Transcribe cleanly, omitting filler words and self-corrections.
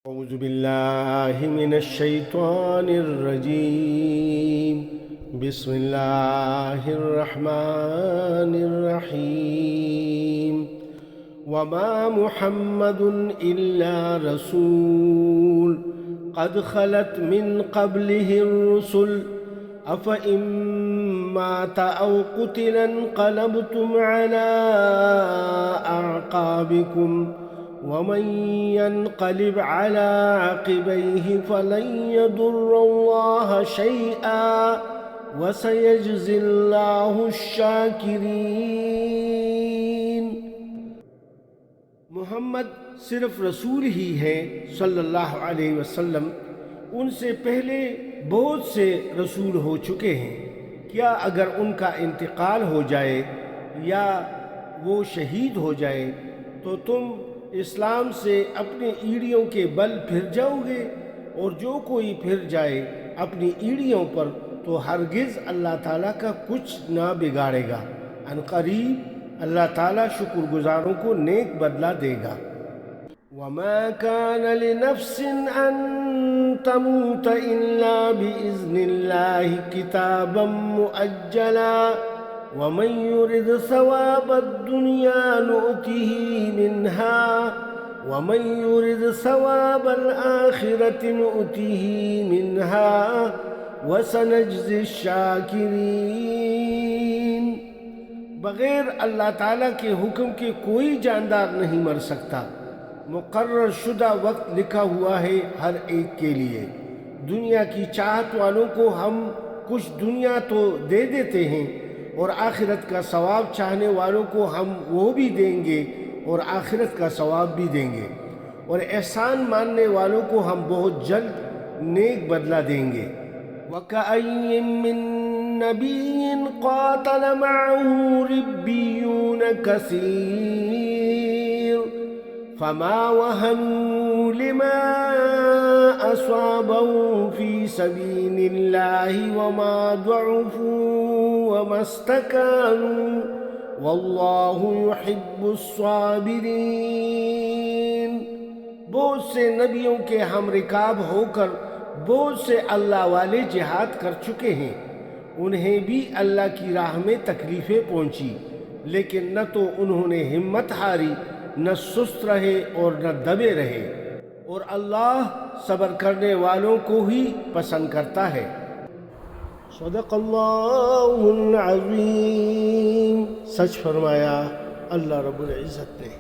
أعوذ بالله من الشيطان الرجيم. بسم الله الرحمن الرحيم. وما محمد إلا رسول قد خلت من قبله الرسل أفإن مات أو قتل انقلبتم على أعقابكم ومن ينقلب على عقبيه فلن يضر الله شيئا وسيجزي الله الشاكرين. محمد صرف رسول ہی ہیں صلی اللہ علیہ وسلم. ان سے پہلے بہت سے رسول ہو چکے ہیں. کیا اگر ان کا انتقال ہو جائے یا وہ شہید ہو جائے تو تم اسلام سے اپنی ایڑیوں کے بل پھر جاؤ گے؟ اور جو کوئی پھر جائے اپنی ایڑیوں پر تو ہرگز اللہ تعالیٰ کا کچھ نہ بگاڑے گا. ان قریب اللہ تعالیٰ شکر گزاروں کو نیک بدلہ دے گا. وما كان لنفس أن تموت إلا بإذن الله كتابا مؤجلا ومن يرد ثواب الدنيا نؤته منها ومن يرد ثواب الآخرة نؤته منها وسنجزي الشاكرين. بغیر اللہ تعالیٰ کے حکم کے کوئی جاندار نہیں مر سکتا. مقرر شدہ وقت لکھا ہوا ہے ہر ایک کے لیے. دنیا کی چاہت والوں کو ہم کچھ دنیا تو دے دیتے ہیں اور آخرت کا ثواب چاہنے والوں کو ہم وہ بھی دیں گے اور آخرت کا ثواب بھی دیں گے، اور احسان ماننے والوں کو ہم بہت جلد نیک بدلہ دیں گے. وَكَأَيٍّ مِّن نَّبِيٍّ قَاتَلَ مَعَهُ رِبِّيُّونَ كَثِيرٌ فما وهنوا لما أصابهم في سبيل الله وما ضعفوا وما استكانوا والله يحب الصابرين. بہت سے نبیوں کے ہم رکاب ہو کر بہت سے اللہ والے جہاد کر چکے ہیں. انہیں بھی اللہ کی راہ میں تکلیفیں پہنچی لیکن نہ تو انہوں نے ہمت ہاری، نہ سست رہے اور نہ دبے رہے، اور اللہ صبر کرنے والوں کو ہی پسند کرتا ہے. صدق اللہ العظیم. سچ فرمایا اللہ رب العزت نے.